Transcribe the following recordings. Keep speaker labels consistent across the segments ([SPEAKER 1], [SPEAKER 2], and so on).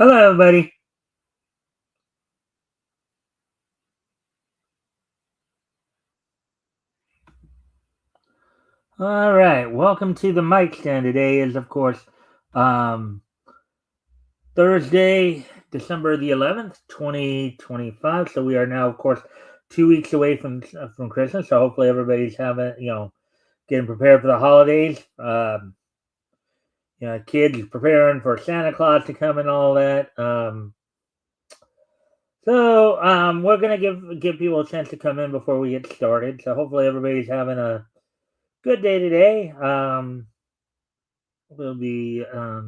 [SPEAKER 1] Hello, everybody. All right, welcome to the Mikestand. Today is, of course, um, Thursday, December the 11th, 2025. So we are now, of course, 2 weeks away from Christmas. So hopefully everybody's having, getting prepared for the holidays. Kids preparing for Santa Claus to come and all that. We're gonna give people a chance to come in before we get started. So hopefully everybody's having a good day today. Will be a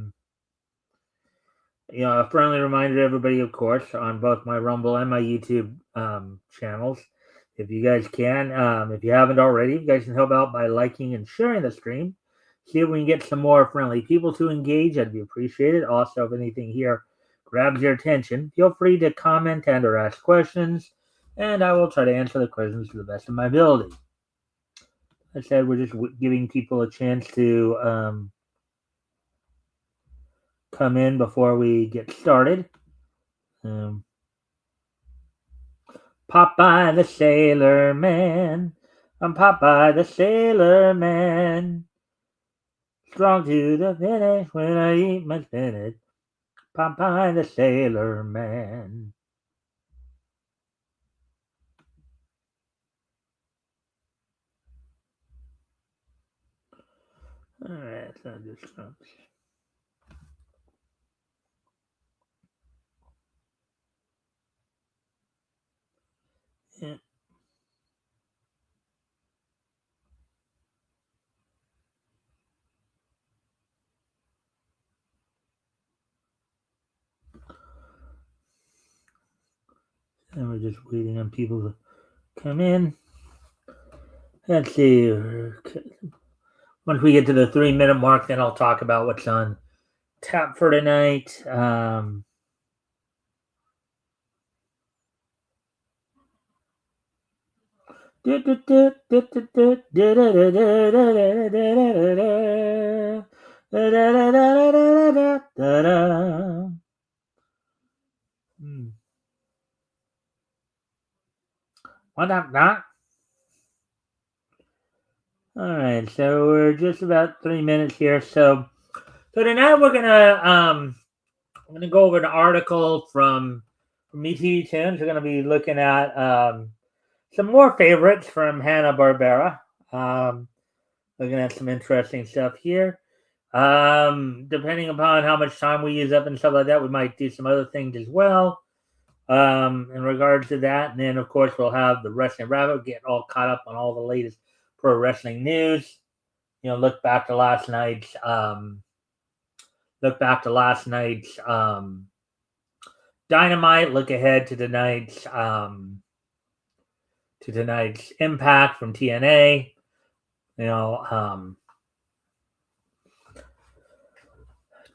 [SPEAKER 1] friendly reminder to everybody, of course, on both my Rumble and my YouTube channels. If you guys can, if you haven't already, you guys can help out by liking and sharing the stream. See if we can get some more friendly people to engage. That'd be appreciated. Also, if anything here grabs your attention, feel free to comment and or ask questions, and I will try to answer the questions to the best of my ability. Like I said, we're just giving people a chance to come in before we get started. Um, Popeye the Sailor Man. I'm Popeye the Sailor Man. Strong to the finish when I eat my spinach. Popeye the Sailor Man. Alright, so just yeah. And we're just waiting on people to come in. Let's see. Once we get to the 3 minute mark, then I'll talk about what's on tap for tonight. What up, Doc? All right, so we're just about 3 minutes here. So tonight I'm gonna go over an article from ET Tunes. We're gonna be looking at some more favorites from Hanna-Barbera. Looking at some interesting stuff here. Depending upon how much time we use up and stuff like that, we might do some other things as well. In regards to that, and then of course we'll have the wrestling rabbit, get all caught up on all the latest pro wrestling news. Look back to last night's Dynamite. Look ahead to tonight's Impact from TNA.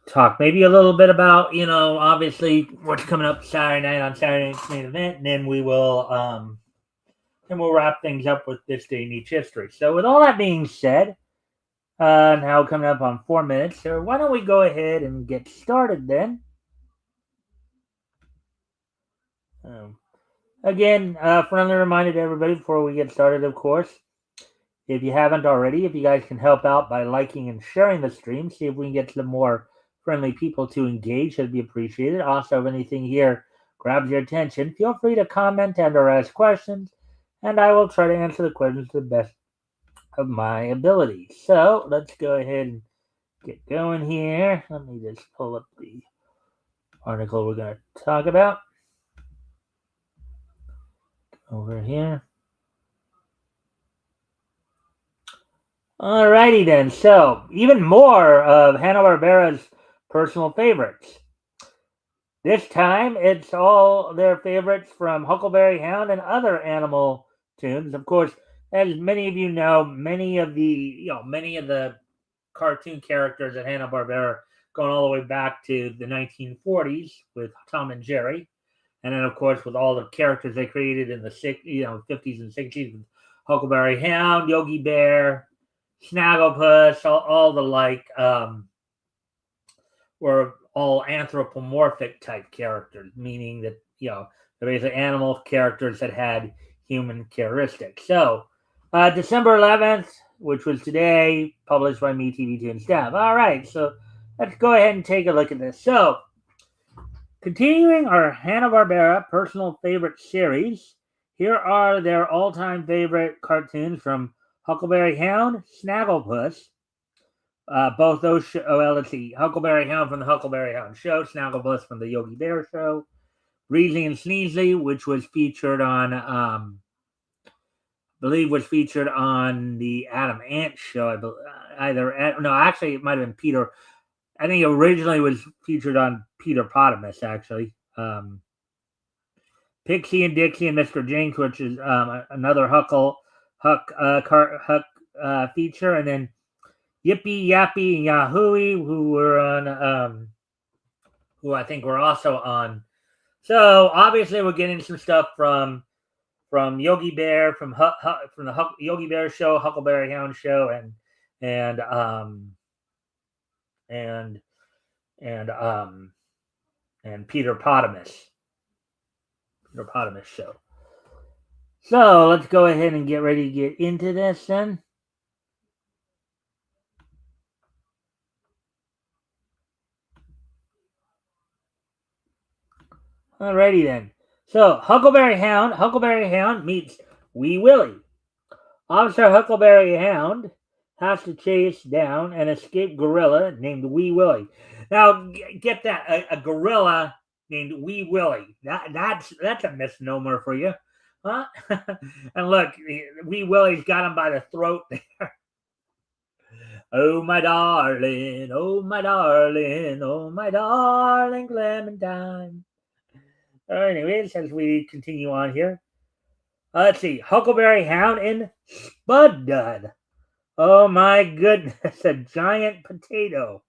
[SPEAKER 1] Talk maybe a little bit about obviously what's coming up Saturday night on Saturday night's main event, and then we'll wrap things up with this day in each history. So with all that being said, now coming up on 4 minutes, so why don't we go ahead and get started then? Again, friendly reminder to everybody before we get started, of course, if you haven't already, if you guys can help out by liking and sharing the stream, see if we can get some more friendly people to engage, that'd be appreciated. Also, if anything here grabs your attention, feel free to comment and or ask questions, and I will try to answer the questions to the best of my ability. So let's go ahead and get going here. Let me just pull up the article we're going to talk about over here. Alrighty then. So even more of Hanna-Barbera's personal favorites. This time it's all their favorites from Huckleberry Hound and other animal tunes. Of course, as many of you know, many of the cartoon characters at Hanna-Barbera going all the way back to the 1940s with Tom and Jerry. And then, of course, with all the characters they created in the 50s and 60s with Huckleberry Hound, Yogi Bear, Snagglepuss, all the like, were all anthropomorphic type characters, meaning that, they're basically animal characters that had human characteristics. So, December 11th, which was today, published by Me TV2 and Staff. All right, so let's go ahead and take a look at this. So, continuing our Hanna-Barbera personal favorite series, here are their all-time favorite cartoons from Huckleberry Hound, Snagglepuss. Both those, let's see, Huckleberry Hound from the Huckleberry Hound Show, Snagglepuss from the Yogi Bear Show, Breezy and Sneezy, which was featured on, I believe was featured on the Adam Ant Show. Actually, it might have been Peter. I think it originally was featured on Peter Potamus, actually. Pixie and Dixie and Mr. Jinx, which is another Huck feature, and then Yippee Yappy and Yahooey, who were on, who I think were also on. So obviously, we're getting some stuff from Yogi Bear, from the Yogi Bear Show, Huckleberry Hound Show, and Peter Potamus Show. So let's go ahead and get ready to get into this then. Alrighty then. So Huckleberry Hound meets Wee Willie. Officer Huckleberry Hound has to chase down an escaped gorilla named Wee Willie. Now get that, a gorilla named Wee Willie. That's a misnomer for you, huh? And look, Wee Willie's got him by the throat there. Oh my darling, oh my darling, oh my darling Clementine. Anyways, as we continue on here, let's see, Huckleberry Hound and Spud Dud. Oh my goodness, a giant potato.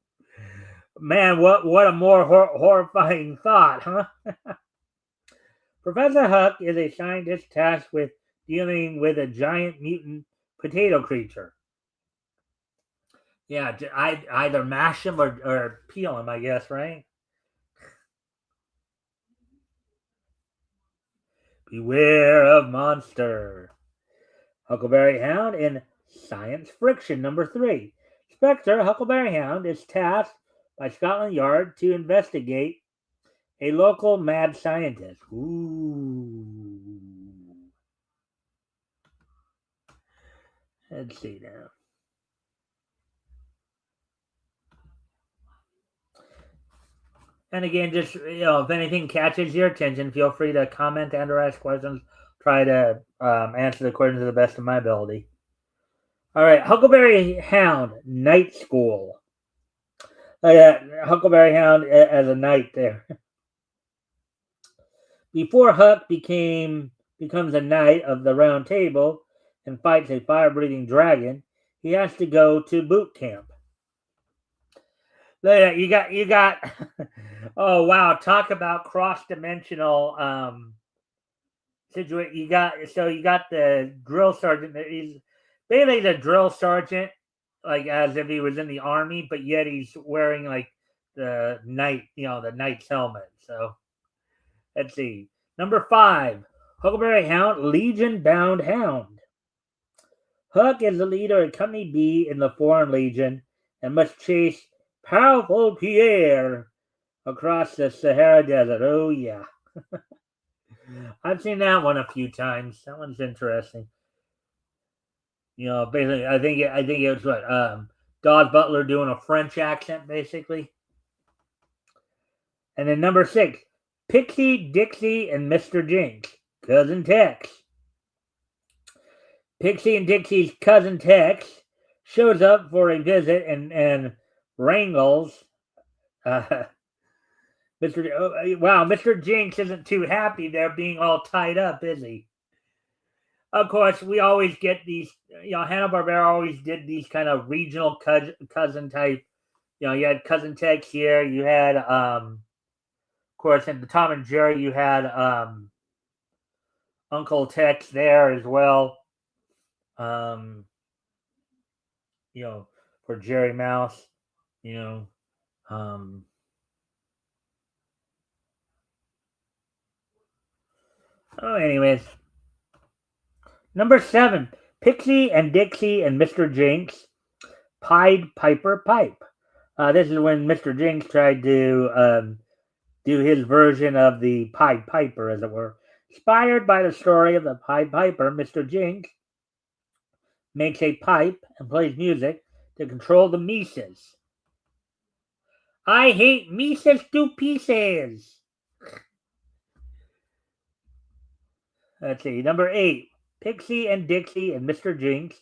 [SPEAKER 1] Man, what a more horrifying thought, huh? Professor Huck is a scientist tasked with dealing with a giant mutant potato creature. Yeah, I either mash him or peel him, I guess, right? Beware of monster. Huckleberry Hound in Science Friction number 3. Spectre Huckleberry Hound is tasked by Scotland Yard to investigate a local mad scientist. Ooh. Let's see now. And again, just, if anything catches your attention, feel free to comment and or ask questions. Try to answer the questions to the best of my ability. All right, Huckleberry Hound, Night School. Huckleberry Hound as a knight there. Before Huck becomes a knight of the Round Table and fights a fire-breathing dragon, he has to go to boot camp. You got. Oh wow! Talk about cross-dimensional situation. You got the drill sergeant. He's basically the drill sergeant, like as if he was in the army, but yet he's wearing like the knight's helmet. So let's see. Number 5, Huckleberry Hound, Legion Bound Hound. Huck is the leader of Company B in the Foreign Legion and must chase powerful Pierre across the Sahara Desert. Oh yeah. I've seen that one a few times. That one's interesting. Basically, I think it was what Dawes Butler doing a French accent, basically. And then number 6, Pixie, Dixie, and Mr. Jinx, Cousin Tex. Pixie and Dixie's cousin Tex shows up for a visit and wrangles Mr. Jinx isn't too happy they're being all tied up, is he? Of course, we always get these, Hanna-Barbera always did these kind of regional cousin type. You had Cousin Tex here. You had, of course, in the Tom and Jerry, you had Uncle Tex there as well. For Jerry Mouse, Oh, anyways. Number 7, Pixie and Dixie and Mr. Jinx, Pied Piper Pipe. This is when Mr. Jinx tried to do his version of the Pied Piper, as it were. Inspired by the story of the Pied Piper, Mr. Jinx makes a pipe and plays music to control the Mises. I hate Mises to pieces. Let's see. Number 8, Pixie and Dixie and Mr. Jinx,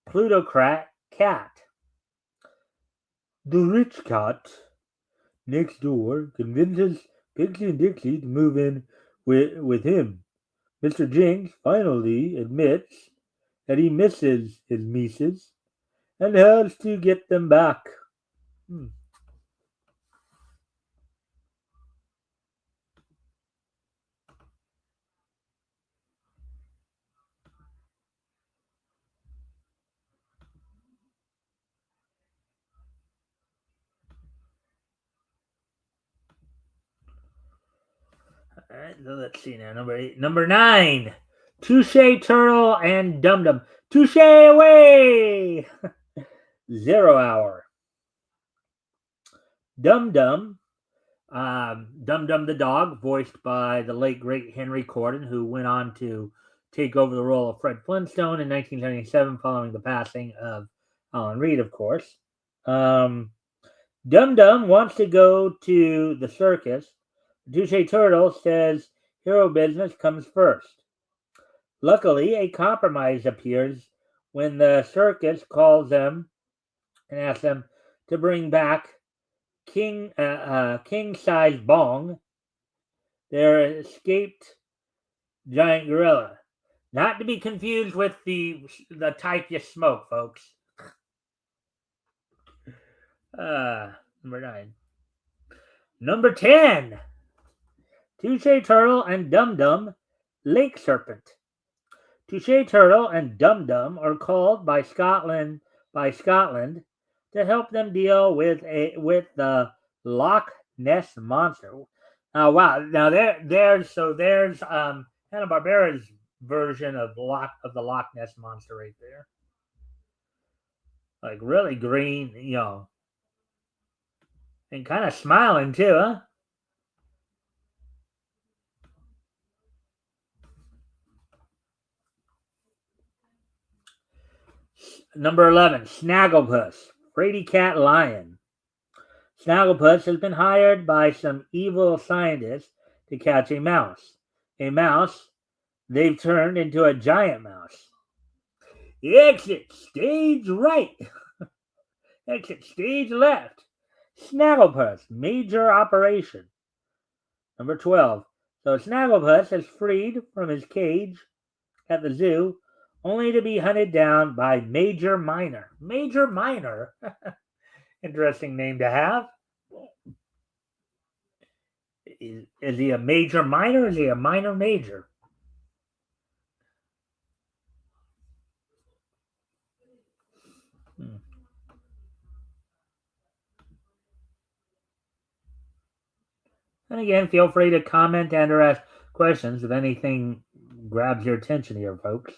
[SPEAKER 1] Plutocrat Cat. The rich cat next door convinces Pixie and Dixie to move in with him. Mr. Jinx finally admits that he misses his Mises and has to get them back. Hmm. All right, so let's see now. Number 8. Number 9. Touche Turtle and Dum Dum. Touche away! 0 hour. Dum Dum. Dum Dum the dog, voiced by the late great Henry Corden, who went on to take over the role of Fred Flintstone in 1977 following the passing of Alan Reed, of course. Dum Dum wants to go to the circus. Touche Turtle says hero business comes first. Luckily, a compromise appears when the circus calls them and asks them to bring back king size bong, their escaped giant gorilla. Not to be confused with the type you smoke, folks. Number 9. Number 10. Touche Turtle and Dum Dum, Lake Serpent. Touche Turtle and Dum Dum are called by Scotland to help them deal with the Loch Ness monster. Wow! Now there's Hanna-Barbera's version of the Loch Ness monster right there. Like really green, and kind of smiling too, huh? Number 11, Snagglepuss, Frady Cat Lion. Snagglepuss has been hired by some evil scientists to catch a mouse. A mouse they've turned into a giant mouse. Exit stage right. Exit stage left. Snagglepuss, major operation. Number 12. So Snagglepuss is freed from his cage at the zoo, only to be hunted down by Major Minor. Major Minor. Interesting name to have. Is he a major minor? Or is he a minor major? Hmm. And again, feel free to comment and or ask questions if anything grabs your attention here, folks.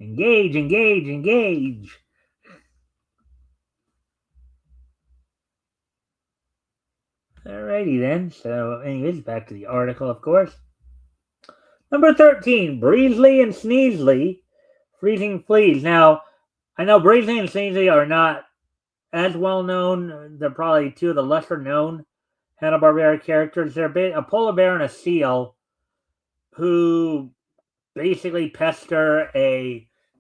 [SPEAKER 1] Engage, engage, engage. Alrighty then. So, anyways, back to the article, of course. Number 13, Breezely and Sneezely, Freezing Fleas. Now, I know Breezely and Sneezely are not as well known. They're probably two of the lesser known Hanna-Barbera characters. They're a polar bear and a seal who basically pester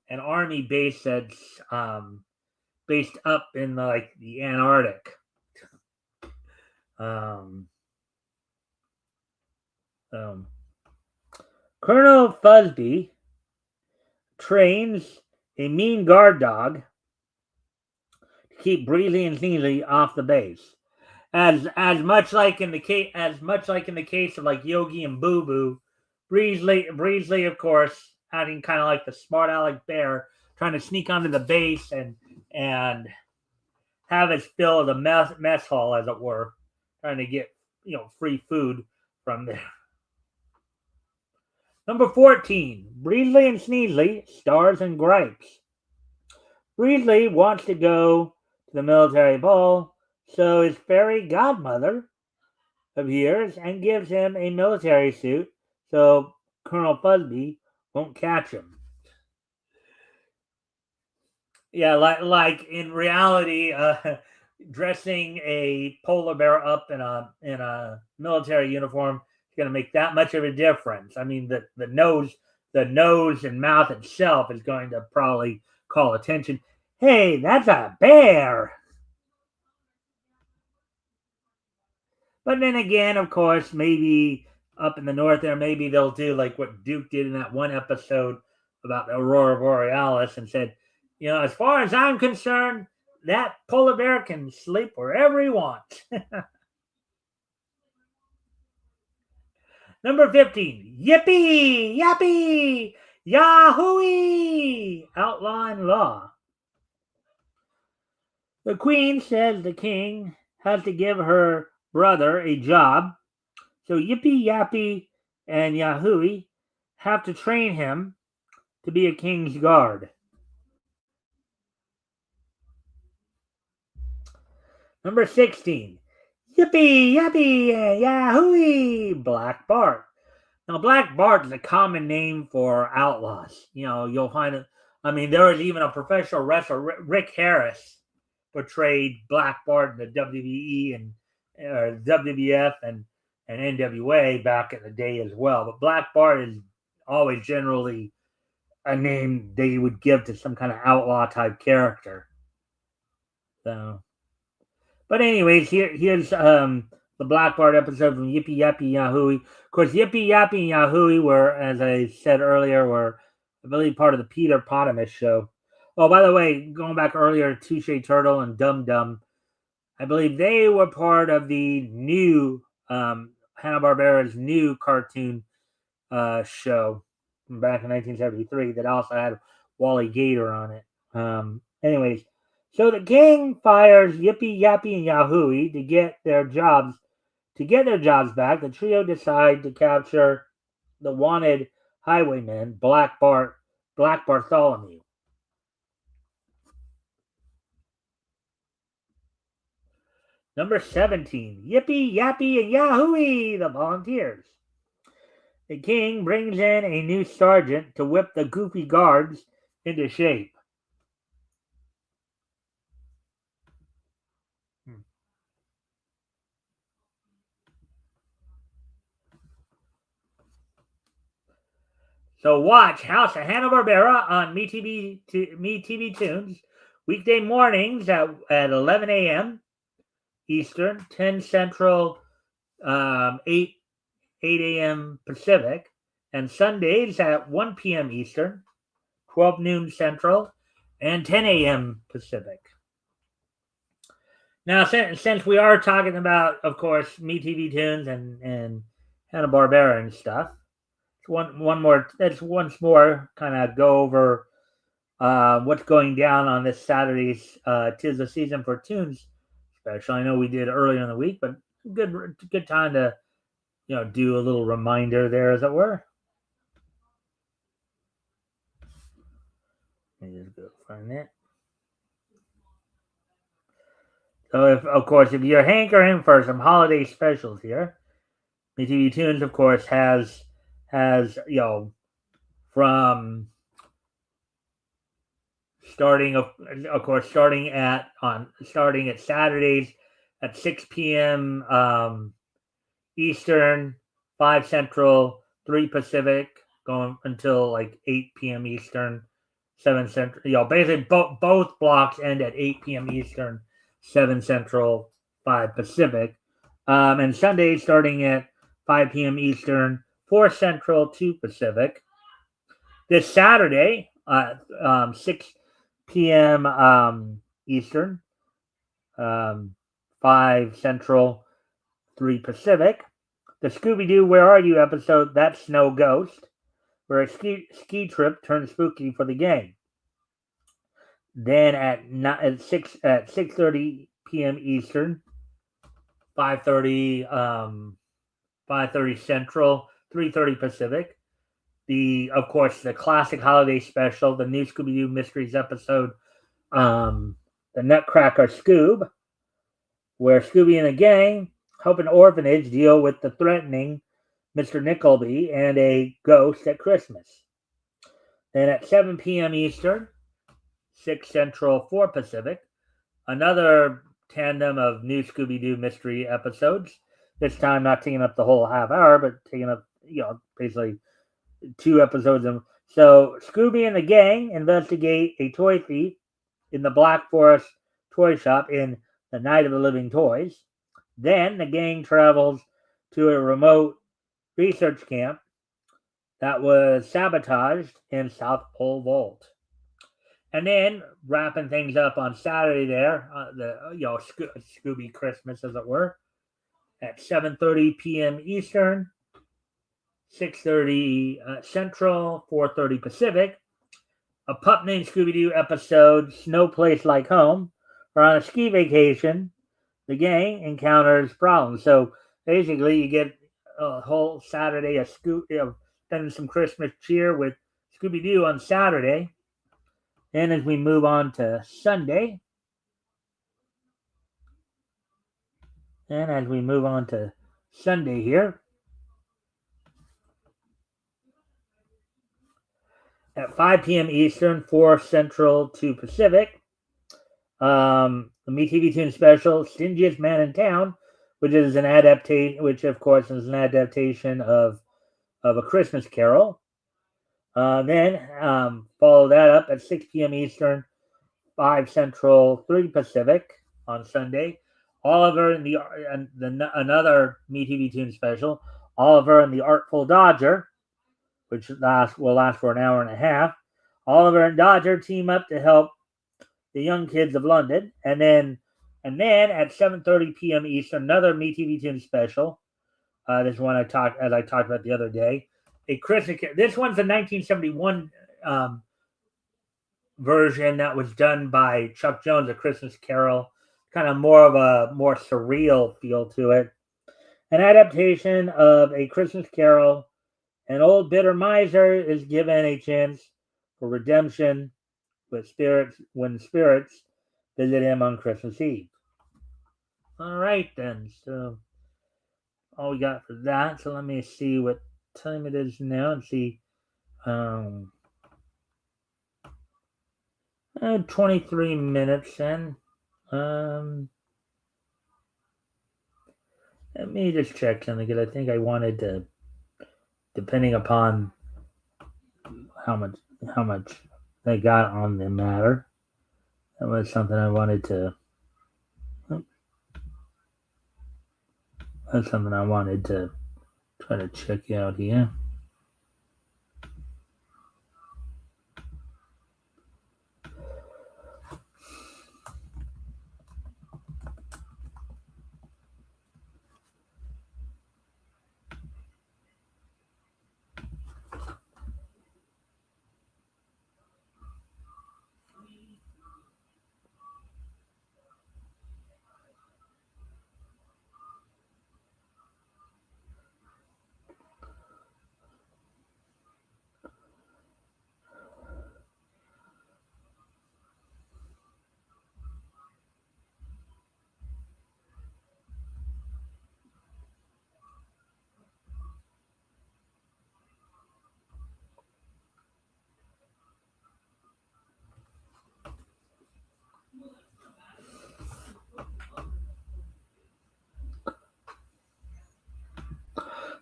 [SPEAKER 1] an army base that's based up in the Antarctic. Um, um, Colonel Fuzby trains a mean guard dog to keep Breezy and Sneezy off the base. As much like in the case of like Yogi and Boo Boo, Breezely, of course, acting kind of like the smart aleck bear, trying to sneak onto the base and have his fill of the mess hall, as it were, trying to get free food from there. Number 14, Breesley and Sneasley, Stars and Gripes. Breesley wants to go to the military ball, so his fairy godmother appears and gives him a military suit so Colonel Fuzby won't catch him. Yeah, like in reality, dressing a polar bear up in a military uniform is going to make that much of a difference. I mean, the nose and mouth itself is going to probably call attention. Hey, that's a bear. But then again, of course, maybe up in the north there, maybe they'll do like what Duke did in that one episode about the Aurora Borealis and said, as far as I'm concerned, that polar bear can sleep wherever he wants. Number 15, Yippee, Yappy, Yahooey, Outlaw and Law. The Queen says the King has to give her brother a job, so Yippee, Yappy, and Yahooey have to train him to be a King's Guard. Number 16, Yippee, Yappy, Yahooey, Black Bart. Now, Black Bart is a common name for outlaws. You'll find it. I mean, there was even a professional wrestler, Rick Harris, portrayed Black Bart in the WWE and WWF and NWA back in the day as well. But Black Bart is always generally a name they would give to some kind of outlaw type character. So, but anyways, here's the Black Bart episode from Yippee Yappy Yahooey. Of course, Yippee Yappy and Yahooey were, as I said earlier, I believe part of the Peter Potamus show. Oh, by the way, going back earlier, Touche Turtle and Dum Dum, I believe they were part of the new Hanna-Barbera's new cartoon show from back in 1973 that also had Wally Gator on it. Anyways, so the King fires Yippee Yappy and Yahooey to get their jobs back. The trio decide to capture the wanted highwayman Black Bartholomew. Number 17, Yippee Yappy and Yahooey, the volunteers. The King brings in a new sergeant to whip the goofy guards into shape. So watch House of Hanna-Barbera on MeTV Tunes weekday mornings at 11 a.m. Eastern, 10 Central, 8 a.m. Pacific, and Sundays at 1 p.m. Eastern, 12 noon Central, and 10 a.m. Pacific. Now, since we are talking about, of course, MeTV Tunes and Hanna-Barbera and stuff, let's once more kind of go over what's going down on this Saturday's Tis the Season for Tunes special. I know we did earlier in the week, but good time to do a little reminder there, as it were. Let me just go find it. So, if you're hankering for some holiday specials here, MeTV Tunes, of course, has from starting at Saturdays at 6 p.m. Eastern, 5 Central, 3 Pacific, going until like 8 p.m. Eastern, 7 Central. Basically both blocks end at 8 p.m. Eastern, 7 Central, 5 Pacific. And Sundays starting at 5 p.m. Eastern, 4 Central, 2 Pacific. This Saturday, 6 p.m. Eastern, 5 Central, 3 Pacific. The Scooby-Doo Where Are You episode, That Snow Ghost, where a ski trip turns spooky for the gang. Then at 6:30 p.m. Eastern, 5:30 Central, 3:30 Pacific. of course, the classic holiday special, the new Scooby-Doo Mysteries episode, the Nutcracker Scoob, where Scooby and the gang help an orphanage deal with the threatening Mr. Nickleby and a ghost at Christmas. Then at 7 p.m. Eastern, 6 Central, 4 Pacific, another tandem of new Scooby-Doo mystery episodes. This time not taking up the whole half hour, but taking up, basically 2 episodes. So Scooby and the gang investigate a toy thief in the Black Forest toy shop in The Night of the Living Toys. Then the gang travels to a remote research camp that was sabotaged in South Pole Vault. And then wrapping things up on Saturday there, Scooby Christmas, as it were, at 7:30 p.m. Eastern, 6:30 Central, 4:30 Pacific. A Pup Named Scooby-Doo episode, No Place Like Home, or on a ski vacation, the gang encounters problems. So basically, you get a whole Saturday of spending some Christmas cheer with Scooby-Doo on Saturday. Then as we move on to Sunday, here, at 5 p.m. Eastern, 4 Central, 2 Pacific, the MeTV Toon special, Stingiest Man in Town, which of course is an adaptation of A Christmas Carol. Then follow that up at 6 p.m. Eastern, 5 Central, 3 Pacific on Sunday. Oliver and another MeTV Toon special, Oliver and the Artful Dodger, which will last for an hour and a half. Oliver and Dodger team up to help the young kids of London, and then at 7:30 p.m. Eastern, another MeTV Toon special. This one I talked about the other day. A Christmas. This one's a 1971 version that was done by Chuck Jones, A Christmas Carol. Kind of more of a more surreal feel to it. An adaptation of A Christmas Carol. An old bitter miser is given a chance for redemption when spirits visit him on Christmas Eve. All right, then. So all we got for that. So let me see what time it is now and see. 23 minutes in. Let me just check something because I think I wanted to, depending upon how much they got on the matter. That was something I wanted to. That's something I wanted to try to check out here.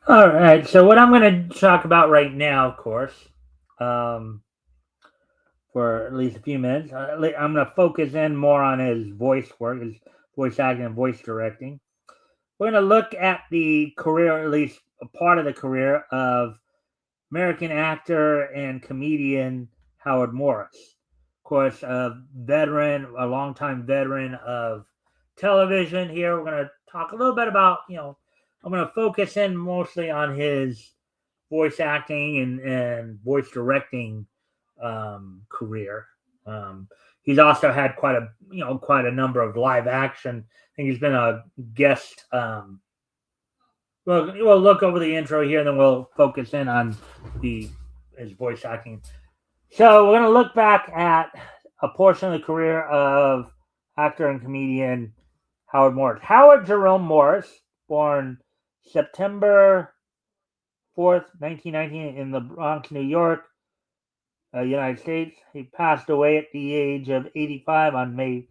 [SPEAKER 1] All right, so what I'm going to talk about right now, of course, for at least a few minutes, I'm going to focus in more on his voice work, his voice acting and voice directing. We're going to look at the career, at least a part of the career of American actor and comedian Howard Morris. Of course, a longtime veteran of television here. We're going to talk a little bit about, I'm going to focus in mostly on his voice acting and voice directing career. He's also had quite a number of live action. I think he's been a guest. We'll look over the intro here, and then we'll focus in on the his voice acting. So we're going to look back at a portion of the career of actor and comedian Howard Morris. Howard Jerome Morris, born September 4th, 1919, in the Bronx, New York, United States. He passed away at the age of 85 on May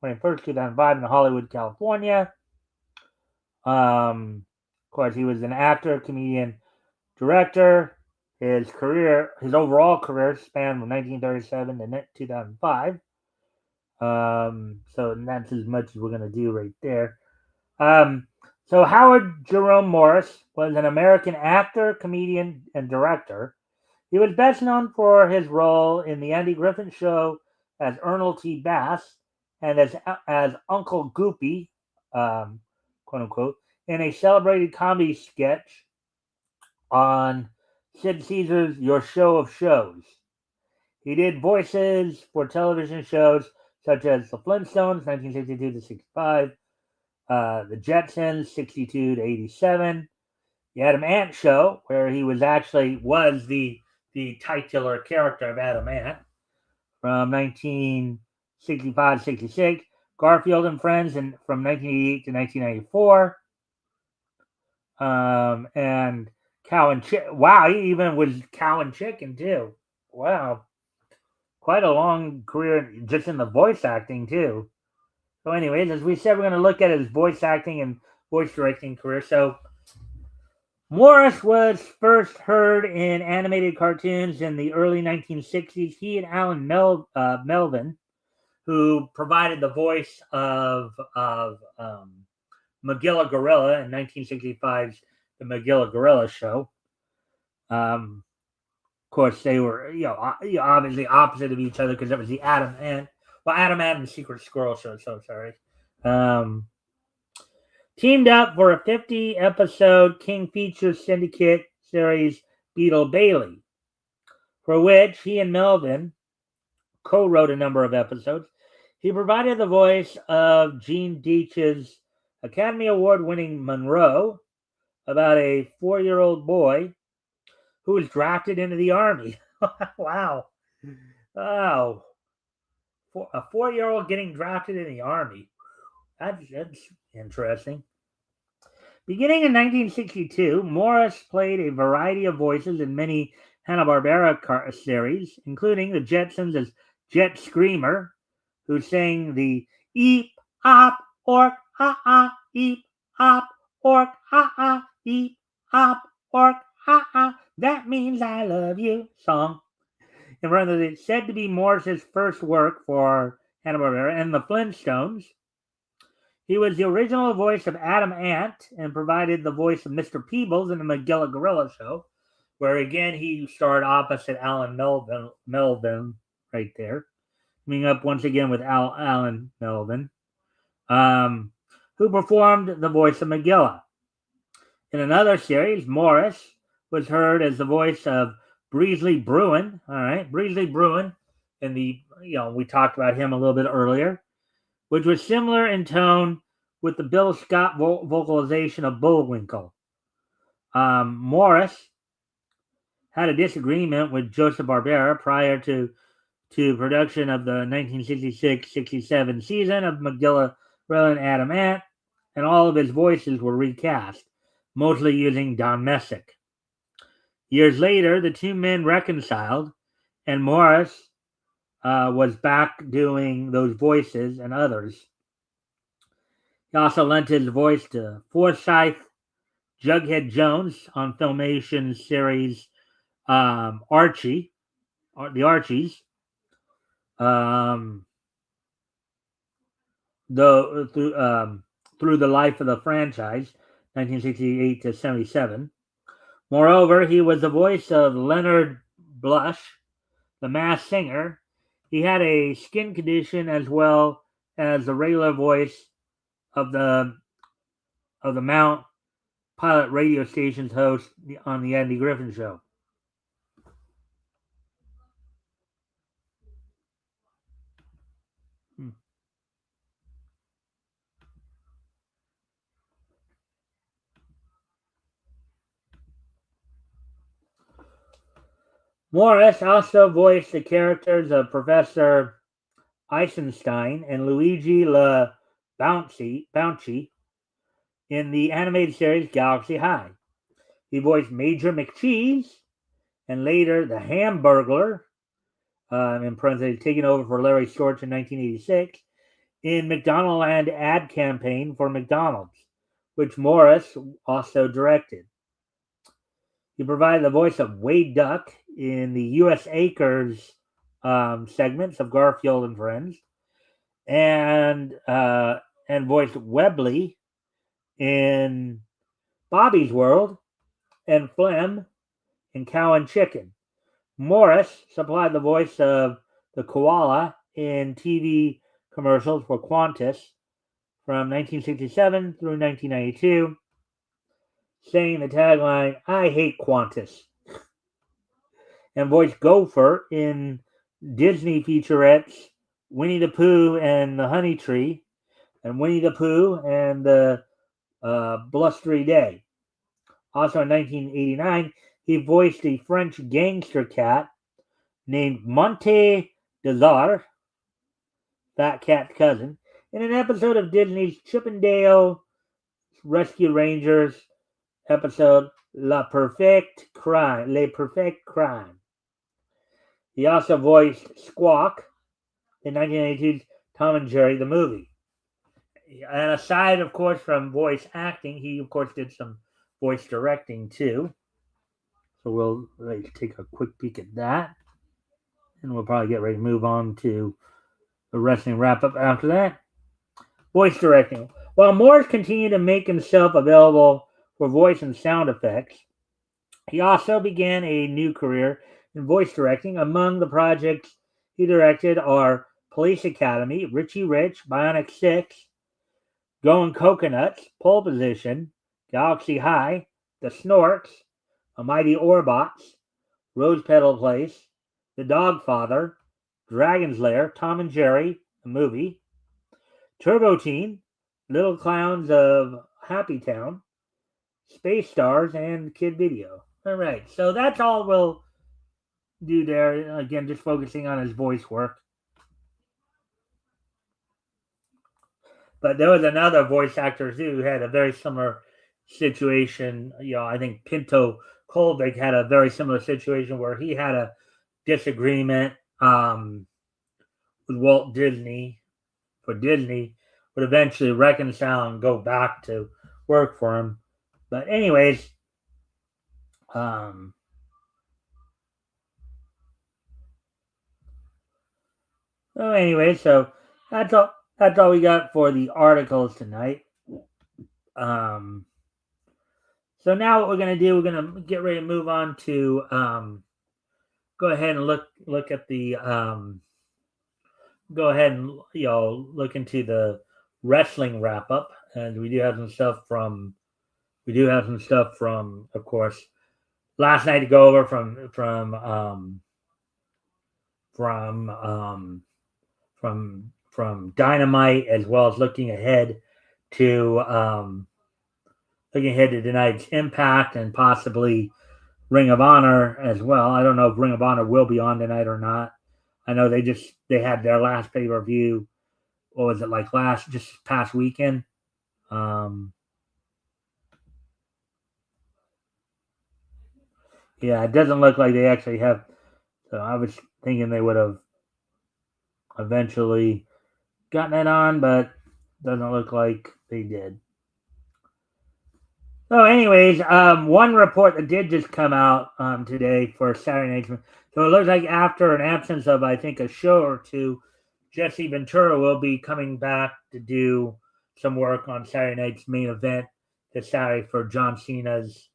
[SPEAKER 1] 21st, 2005, in Hollywood, California. Of course, he was an actor, comedian, director. His overall career spanned from 1937 to 2005. So that's as much as we're going to do right there. So Howard Jerome Morris was an American actor, comedian, and director. He was best known for his role in The Andy Griffith Show as Ernest T. Bass and as Uncle Goopy, quote unquote, in a celebrated comedy sketch on Sid Caesar's Your Show of Shows. He did voices for television shows such as The Flintstones, 1962 to 65, The Jetsons, 62 to 87, The Adam Ant Show, where he was the titular character of Adam Ant, from 1965 to 66, Garfield and Friends from 1988 to 1994, and Cow and Chicken. Wow, he even was Cow and Chicken too. Wow. Quite a long career just in the voice acting too. So anyways, as we said, we're going to look at his voice acting and voice directing career. So Morris was first heard in animated cartoons in the early 1960s. He and Alan Melvin, who provided the voice of Magilla Gorilla in 1965's The Magilla Gorilla Show. Of course, they were obviously opposite of each other because it was the Adam Ant and Secret Squirrel Show. So sorry. Teamed up for a 50-episode King Features Syndicate series, Beetle Bailey, for which he and Melvin co-wrote a number of episodes. He provided the voice of Gene Deitch's Academy Award-winning Monroe, about a 4-year-old boy who was drafted into the Army. Wow. Oh. A 4-year-old getting drafted in the Army. That's interesting. Beginning in 1962, Morris played a variety of voices in many Hanna-Barbera series, including the Jetsons as Jet Screamer, who sang the Eep, Op, Ork, Ha-Ha, Eep, Op, Ork, Ha-Ha, Eep, Op, Ork, Ha-Ha, that means I love you song. And rather, it's said to be Morris's first work for Hanna-Barbera and the Flintstones. He was the original voice of Adam Ant and provided the voice of Mr. Peebles in the Magilla Gorilla Show, where again he starred opposite Alan Melvin right there. Coming up once again with Alan Melvin, who performed the voice of Magilla. In another series, Morris was heard as the voice of Breesley Bruin. All right, Breesley Bruin, and we talked about him a little bit earlier, which was similar in tone with the Bill Scott vocalization of Bullwinkle. Morris had a disagreement with Joseph Barbera prior to production of the 1966-67 season of Magilla Gorilla and Adam Ant, and all of his voices were recast, mostly using Don Messick. Years later, the two men reconciled, and Morris was back doing those voices and others. He also lent his voice to Forsyth Jughead Jones on Filmation's series Archie, the Archies. Through the life of the franchise, 1968 to 77. Moreover, he was the voice of Leonard Blush, the Masked Singer. He had a skin condition as well as the regular voice of the Mount Pilot radio station's host on the Andy Griffith Show. Morris also voiced the characters of Professor Eisenstein and Luigi Bouncy in the animated series Galaxy High. He voiced Major McCheese and later the Hamburglar, in parentheses, taking over for Larry Storch in 1986, in McDonaldland ad campaign for McDonald's, which Morris also directed. He provided the voice of Wade Duck in the U.S. Acres segments of Garfield and Friends, and voiced Webley in Bobby's World and Flem in Cow and Chicken. Morris supplied the voice of the koala in TV commercials for Qantas from 1967 through 1992, saying the tagline, "I hate Qantas," and voiced Gopher in Disney featurettes Winnie the Pooh and the Honey Tree, and Winnie the Pooh and the Blustery Day. Also in 1989, he voiced a French gangster cat named Monte Desar, Fat Cat's cousin, in an episode of Disney's Chippendale Rescue Rangers episode Le Perfect Crime. He also voiced Squawk in 1982's Tom and Jerry the movie. And aside, of course, from voice acting, he, of course, did some voice directing, too. So we'll take a quick peek at that. And we'll probably get ready to move on to the wrestling wrap-up after that. Voice directing. While Morris continued to make himself available for voice and sound effects, he also began a new career in voice directing. Among the projects he directed are Police Academy, Richie Rich, Bionic 6, Going Coconuts, Pole Position, Galaxy High, The Snorks, A Mighty Orbots, Rose Petal Place, The Dogfather, Dragon's Lair, Tom and Jerry, the movie, Turbo Teen, Little Clowns of Happy Town, Space Stars, and Kid Video. All right, so that's all we'll do there. Again, just focusing on his voice work. But there was another voice actor too who had a very similar situation. I think Pinto Colbeck had a very similar situation where he had a disagreement with Walt Disney for Disney, would eventually reconcile and go back to work for him. But anyways, so that's all we got for the articles tonight. So now what we're gonna do, we're gonna get ready to move on to go ahead and look at the go ahead and look into the wrestling wrap up, and we do have some stuff from of course last night to go over from Dynamite, as well as looking ahead to tonight's Impact and possibly Ring of Honor as well. I don't know if Ring of Honor will be on tonight or not. I know they had their last pay-per-view. What was it, like just past weekend? Yeah, it doesn't look like they actually have. So I was thinking they would have eventually gotten it on, but doesn't look like they did. So, anyways, one report that did just come out today for Saturday Night. So it looks like after an absence of, I think, a show or two, Jesse Ventura will be coming back to do some work on Saturday night's main event this Saturday for John Cena's,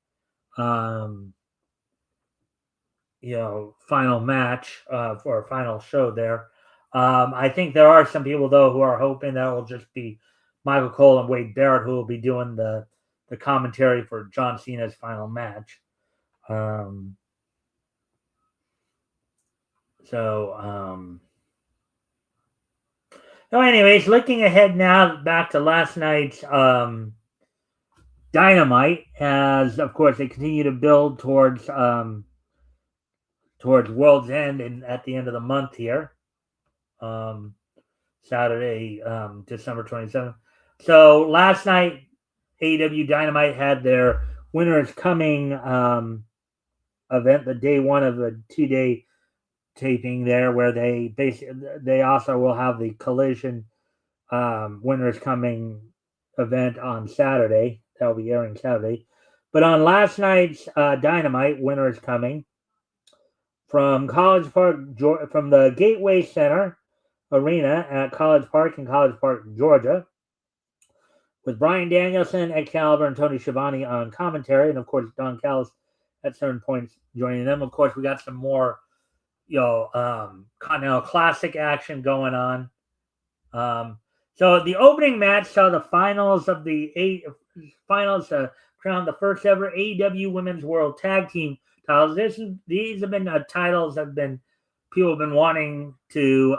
[SPEAKER 1] final match for a final show there. I think there are some people, though, who are hoping that it will just be Michael Cole and Wade Barrett who will be doing the commentary for John Cena's final match. Anyways, looking ahead now back to last night's Dynamite, as of course they continue to build towards towards World's End and at the end of the month here. Saturday, December 27th. So last night, AEW Dynamite had their Winners Coming event, the day one of a 2-day taping there, where they also will have the Collision Winners Coming event on Saturday. That'll be airing Saturday. But on last night's Dynamite, Winners Coming, from College Park, from the Gateway Center Arena at College Park in College Park, Georgia, with Bryan Danielson, Excalibur, and Tony Schiavone on commentary, and of course Don Callis at certain points joining them. Of course, we got some more, Continental Classic action going on. So the opening match saw the finals of the finals to crown the first ever AEW Women's World Tag Team titles. These have been titles that people have been wanting to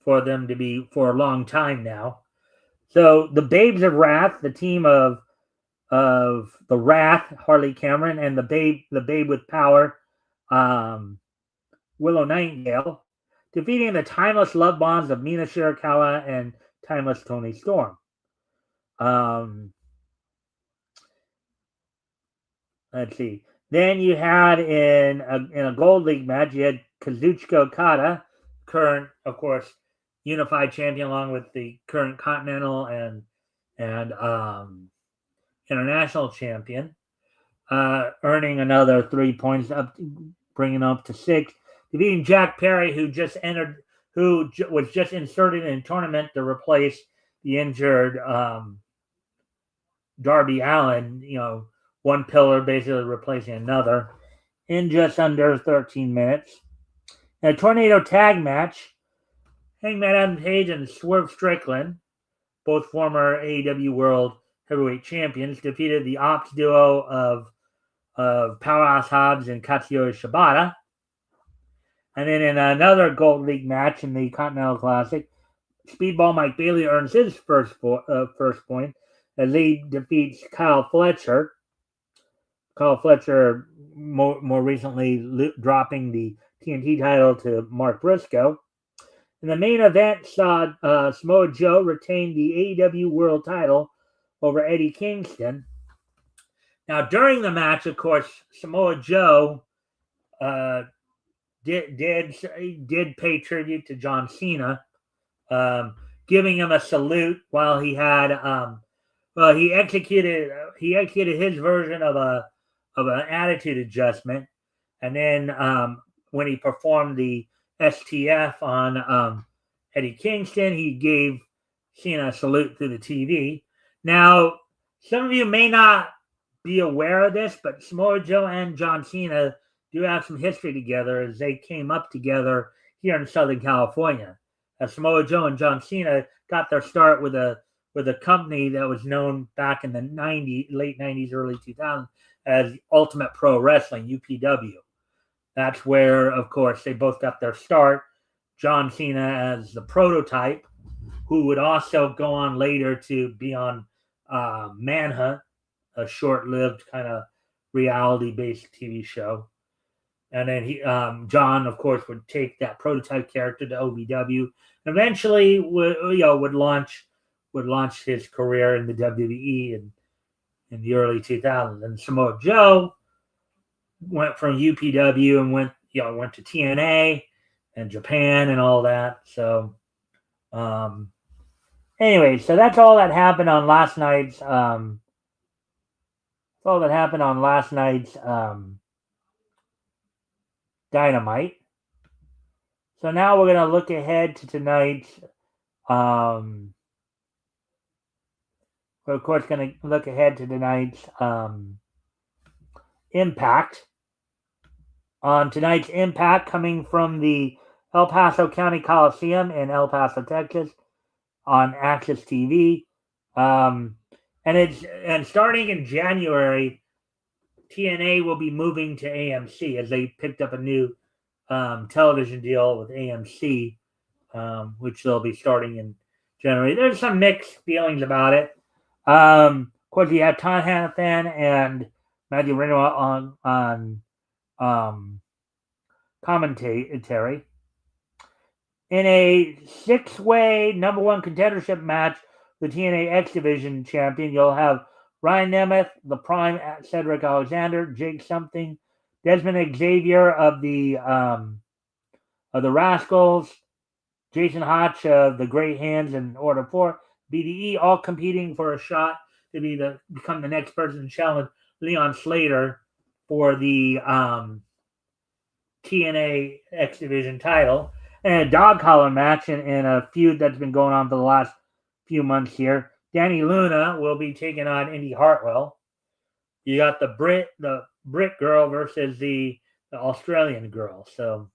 [SPEAKER 1] for them to be for a long time now. So the Babes of Wrath, the team of the Wrath, Harley Cameron, and the Babe with Power, Willow Nightingale, defeating the Timeless Love Bombs of Mina Shirakawa and Timeless Tony Storm. Let's see. Then you had in a Gold League match, you had Kazuchika Okada, current, of course, unified champion, along with the current Continental and international champion, earning another 3 points, bringing up to 6, defeating Jack Perry, who was just inserted in a tournament to replace the injured Darby Allin, one pillar basically replacing another, in just under 13 minutes. In a tornado tag match, Hangman Adam Page and Swerve Strickland, both former AEW World Heavyweight Champions, defeated the Ops duo of Powerhouse Hobbs and Katsuyori Shibata. And then in another Gold League match in the Continental Classic, Speedball Mike Bailey earns his first point as he defeats Kyle Fletcher. Kyle Fletcher more recently dropping the TNT title to Mark Briscoe. In the main event, saw Samoa Joe retain the AEW World title over Eddie Kingston. Now, during the match, of course, Samoa Joe did pay tribute to John Cena, giving him a salute while he had he executed his version of an attitude adjustment, and then when he performed the STF on Eddie Kingston, he gave Cena a salute through the TV. Now, some of you may not be aware of this, but Samoa Joe and John Cena do have some history together, as they came up together here in Southern California. Samoa Joe and John Cena got their start with a company that was known back in the late 90s, early 2000s as Ultimate Pro Wrestling, UPW. That's where, of course, they both got their start. John Cena as the prototype, who would also go on later to be on Manhunt, a short-lived kind of reality-based TV show. And then John, of course, would take that prototype character to OVW. Eventually, would launch his career in the WWE in the early 2000s. And Samoa Joe went from UPW and went to TNA and Japan and all that. So, anyway, so that's all that happened on last night's. Dynamite. So now we're going to look ahead to tonight's. We're of course going to look ahead to tonight's Impact. On tonight's Impact, coming from the El Paso County Coliseum in El Paso, Texas, on Access TV, and starting in January, TNA will be moving to AMC as they picked up a new television deal with AMC, which they'll be starting in January. There's some mixed feelings about it. Of course, you have Todd Hannafin and Matthew Renoir on commentary. In a 6-way number one contendership match, the TNA X Division champion, you'll have Ryan Nemeth, the Prime, Cedric Alexander, Jake Something, Desmond Xavier of the Rascals, Jason Hotch of the Great Hands and Order 4, BDE, all competing for a shot to become the next person to challenge Leon Slater for the TNA X Division title. And a dog collar match in a feud that's been going on for the last few months here. Danny Luna will be taking on Indy Hartwell. You got the Brit girl versus the Australian girl. So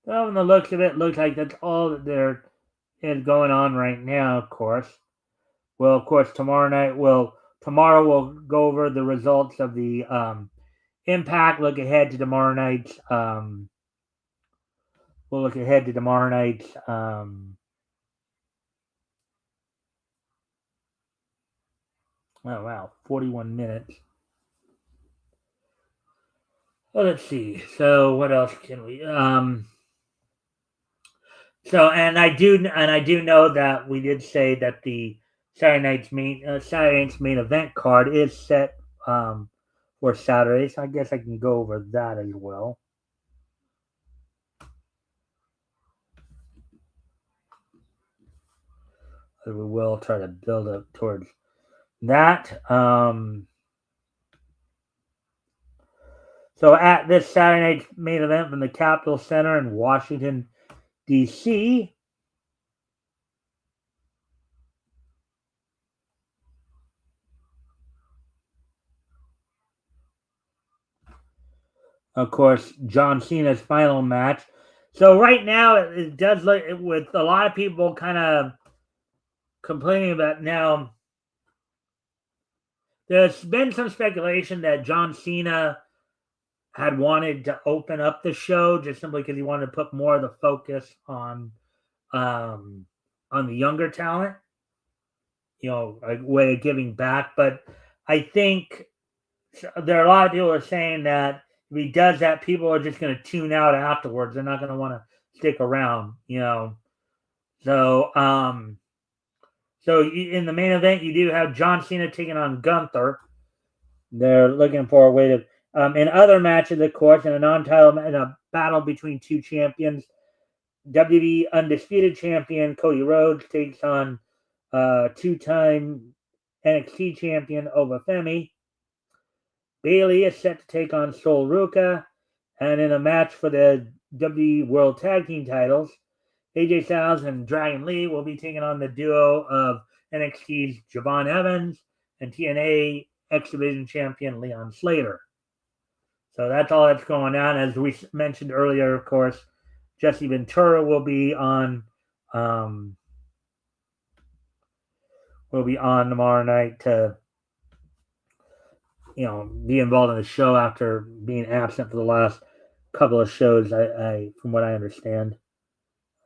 [SPEAKER 1] from the looks of it, looks like that's all that there is going on right now, of course. Well, of course, tomorrow we'll go over the results of the Impact. Look ahead to tomorrow night's we'll look ahead to tomorrow night's oh wow, 41 minutes. Well, let's see. So what else can we so and I do know that we did say that the Saturday night's main event card is set for Saturday, so I guess I can go over that as well. We will try to build up towards that. So at this Saturday night's main event from the Capitol Center in Washington, D.C., of course, John Cena's final match. So right now, it does look, with a lot of people kind of complaining about now, there's been some speculation that John Cena had wanted to open up the show just simply because he wanted to put more of the focus on the younger talent, a way of giving back. But I think there are a lot of people who are saying that if he does that, people are just going to tune out afterwards. They're not going to want to stick around, So, so in the main event, you do have John Cena taking on Gunther. They're looking for a way to. In other matches, of course, in a non-title, in a battle between two champions, WWE Undisputed Champion Cody Rhodes takes on two-time NXT Champion Obafemi. Bayley is set to take on Sol Ruka, and in a match for the WWE World Tag Team titles, AJ Styles and Dragon Lee will be taking on the duo of NXT's Javon Evans and TNA X Division Champion Leon Slater. So that's all that's going on. As we mentioned earlier, of course, Jesse Ventura will be on tomorrow night to be involved in the show after being absent for the last couple of shows. I from what I understand.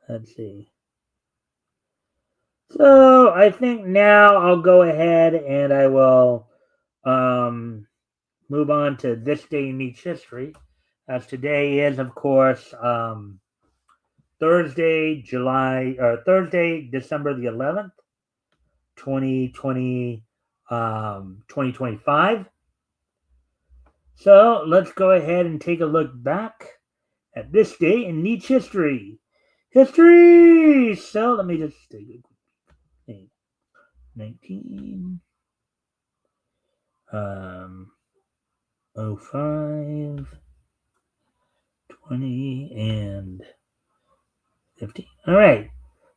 [SPEAKER 1] Let's see. So I think now I'll go ahead and I will move on to this day in Meech history, as today is, of course, Thursday, December the 11th, 2025. So let's go ahead and take a look back at this day in Meech history. So let me just take a quick thing. 19 05 20 and 15. All right.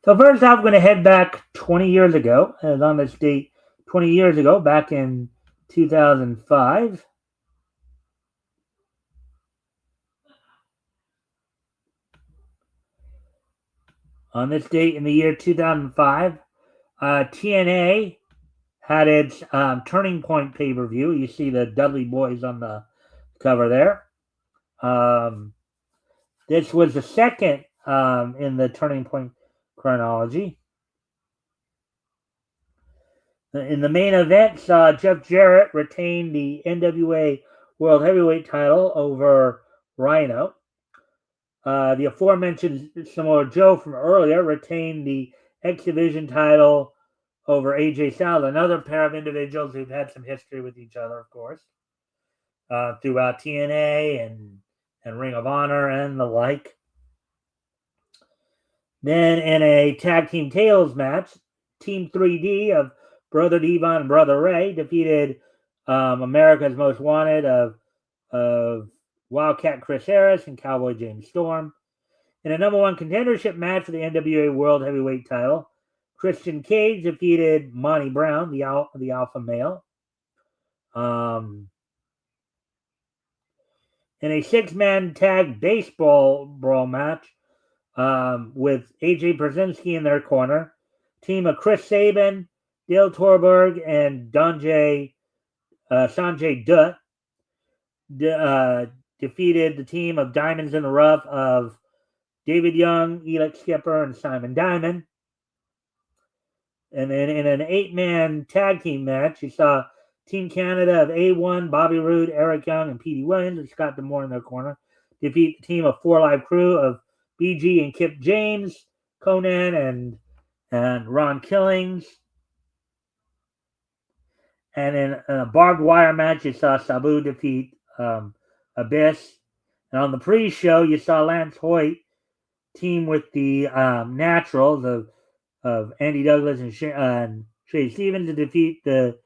[SPEAKER 1] So first off, I'm going to head back 20 years ago. And on this date, 20 years ago, back in 2005. On this date in the year 2005, TNA had its Turning Point pay-per-view. You see the Dudley Boys on the cover there. This was the second in the Turning Point chronology. In the main event, saw Jeff Jarrett retain the NWA World Heavyweight title over Rhino. The aforementioned Samoa Joe from earlier retained the X Division title over AJ Styles, another pair of individuals who've had some history with each other, of course, throughout TNA and Ring of Honor and the like. Then in a tag team tables match, Team 3D of Brother Devon and Brother Ray defeated America's Most Wanted of Wildcat Chris Harris and Cowboy James Storm. In a number one contendership match for the NWA World Heavyweight title, Christian Cage defeated Monty Brown, the alpha male. In a six-man tag baseball brawl match with AJ Brzezinski in their corner, team of Chris Sabin, Dale Torberg, and Sanjay Dutt defeated the team of Diamonds in the Rough of David Young, Elix Skipper, and Simon Diamond. And then in an eight-man tag team match, you saw Team Canada of A1, Bobby Roode, Eric Young, and Petey Williams, and Scott D'Amore in their corner, defeat the team of Four Live Crew of BG and Kip James, Conan, and Ron Killings. And in a barbed wire match, you saw Sabu defeat Abyss. And on the pre-show, you saw Lance Hoyt team with the Naturals of Andy Douglas and Shay Stevens to defeat the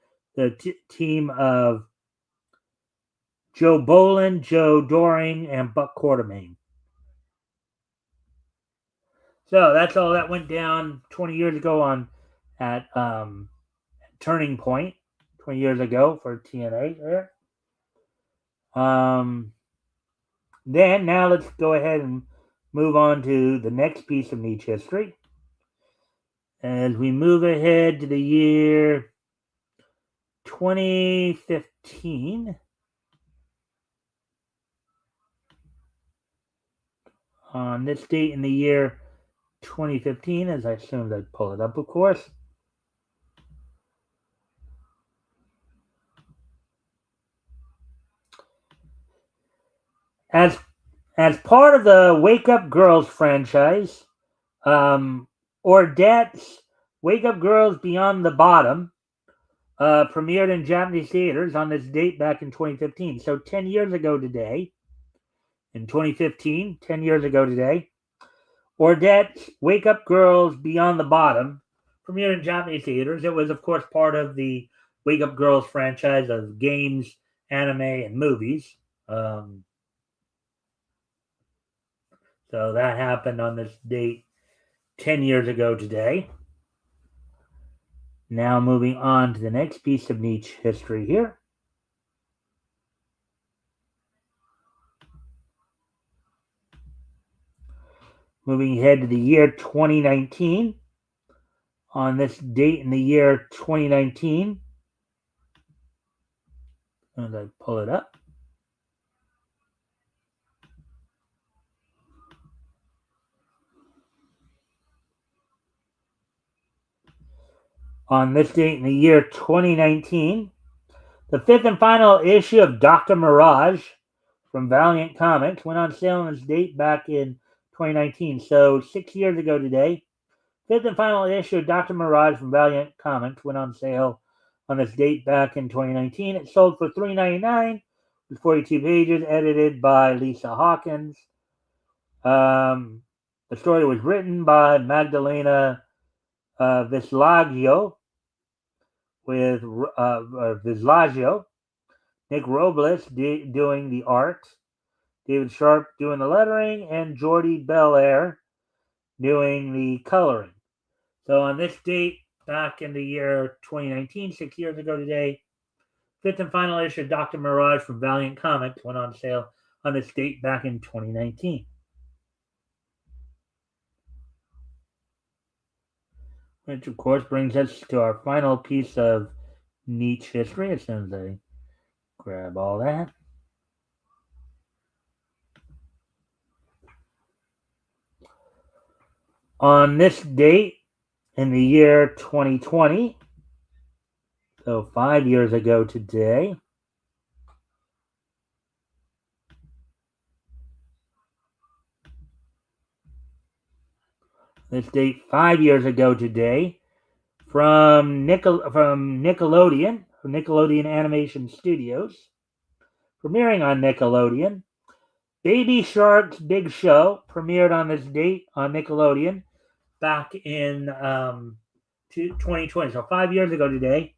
[SPEAKER 1] team of Joe Boland, Joe Doring, and Buck Quartermain. So that's all that went down 20 years ago at Turning Point, 20 years ago for TNA there. Then now let's go ahead and move on to the next piece of niche history. As we move ahead to the year 2015, on this date in the year 2015, as I assumed I'd pull it up, of course. As part of the Wake Up Girls franchise, Ordette's Wake Up Girls Beyond the Bottom premiered in Japanese theaters on this date back in 2015. So 10 years ago today, in 2015, 10 years ago today, Ordette's Wake Up Girls Beyond the Bottom premiered in Japanese theaters. It was, of course, part of the Wake Up Girls franchise of games, anime, and movies. So that happened on this date 10 years ago today. Now moving on to the next piece of niche history here. Moving ahead to the year 2019. On this date in the year 2019, as I pull it up, on this date in the year 2019, the fifth and final issue of Dr. Mirage from Valiant Comics went on sale on this date back in 2019. So 6 years ago today, fifth and final issue of Dr. Mirage from Valiant Comics went on sale on this date back in 2019. It sold for $3.99 with 42 pages, edited by Lisa Hawkins. The story was written by Magdalena Vislaggio with Vislaggio, Nick Robles doing the art, David Sharp doing the lettering, and Jordi Belair doing the coloring. So on this date, back in the year 2019, 6 years ago today, fifth and final issue of Dr. Mirage from Valiant Comics went on sale on this date back in 2019. Which, of course, brings us to our final piece of niche history as soon as I grab all that. On this date in the year 2020, So 5 years ago today. This date 5 years ago today from Nickelodeon Animation Studios, premiering on Nickelodeon. Baby Shark's Big Show premiered on this date on Nickelodeon back in 2020. So 5 years ago today,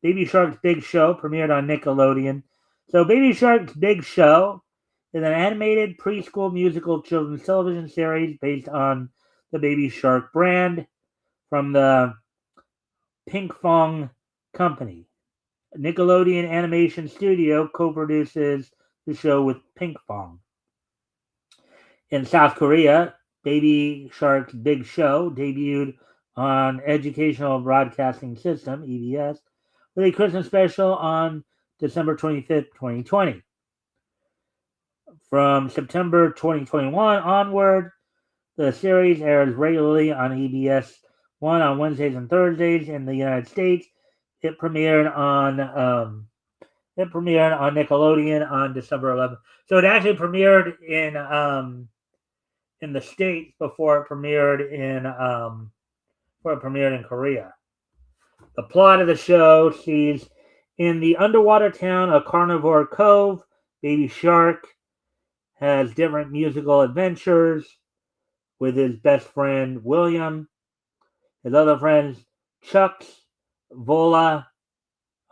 [SPEAKER 1] Baby Shark's Big Show premiered on Nickelodeon. So Baby Shark's Big Show is an animated preschool musical children's television series based on the Baby Shark brand from the Pink Fong Company. Nickelodeon Animation Studio co-produces the show with Pink Fong. In South Korea, Baby Shark's Big Show debuted on Educational Broadcasting System, EBS, with a Christmas special on December 25th, 2020. From September 2021 onward, the series airs regularly on EBS 1 on Wednesdays and Thursdays in the United States. It premiered on Nickelodeon on December 11th. So it actually premiered in the States before it premiered in Korea. The plot of the show sees in the underwater town of Carnivore Cove, Baby Shark has different musical adventures with his best friend William, his other friends Chucks, Vola,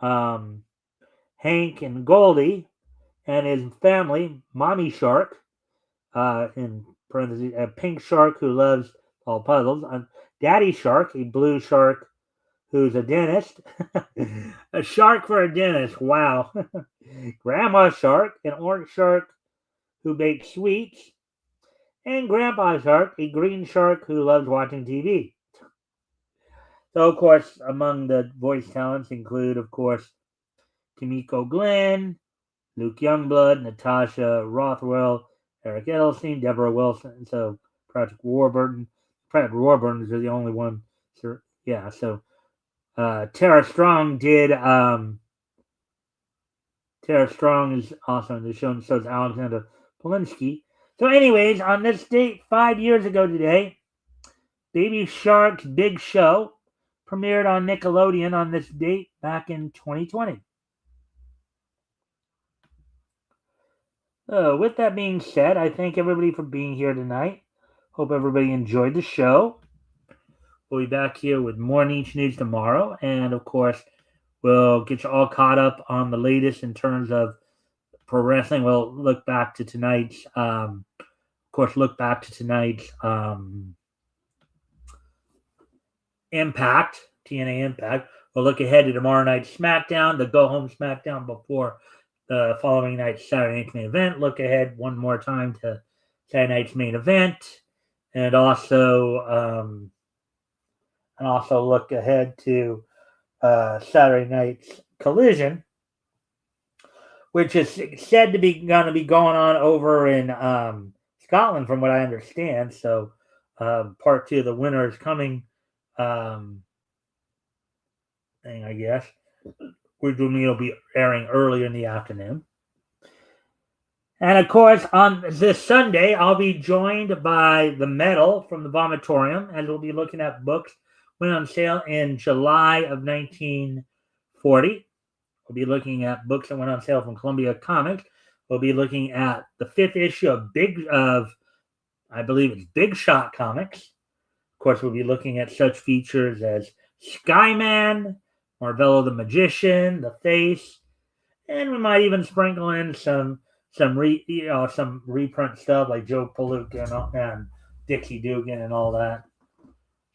[SPEAKER 1] Hank, and Goldie, and his family, Mommy Shark, in parentheses, a pink shark who loves all puzzles, Daddy Shark, a blue shark who's a dentist, a shark for a dentist, wow, Grandma Shark, an orange shark who bakes sweets, and Grandpa Shark, a green shark who loves watching TV. So, of course, among the voice talents include, of course, Kimiko Glenn, Luke Youngblood, Natasha Rothwell, Eric Edelstein, Deborah Wilson, so Patrick Warburton. Patrick Warburton is the only one. So, yeah, so Tara Strong did. Tara Strong is also in the show, and so is Alexander Polinsky. So, anyways, on this date, 5 years ago today, Baby Shark's Big Show premiered on Nickelodeon on this date back in 2020. With that being said, I thank everybody for being here tonight. Hope everybody enjoyed the show. We'll be back here with more Niche News tomorrow. And, of course, we'll get you all caught up on the latest in terms of pro wrestling. We'll look back to tonight's, Impact, TNA Impact. We'll look ahead to tomorrow night's SmackDown, the go-home SmackDown before the following night's Saturday night's main event. Look ahead one more time to Saturday night's main event, and also look ahead to Saturday night's Collision, which is said to be going to be going on over in Scotland, from what I understand. So, part 2 of the winner is coming. Thing, I guess, which will be airing earlier in the afternoon. And of course, on this Sunday, I'll be joined by the Metal from the Vomitorium, and we'll be looking at books went on sale in July of 1940. We'll be looking at books that went on sale from Columbia Comics. We'll be looking at the 5th issue of I believe it's Big Shot Comics. Of course, we'll be looking at such features as Skyman, Marvello the Magician, The Face, and we might even sprinkle in some reprint stuff like Joe Palooka and Dixie Dugan and all that.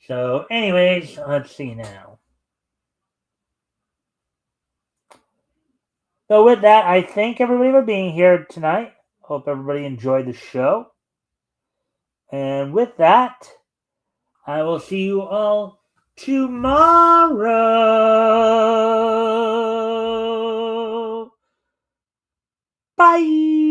[SPEAKER 1] So, anyways, let's see now. So, with that, I thank everybody for being here tonight. Hope everybody enjoyed the show. And with that, I will see you all tomorrow. Bye.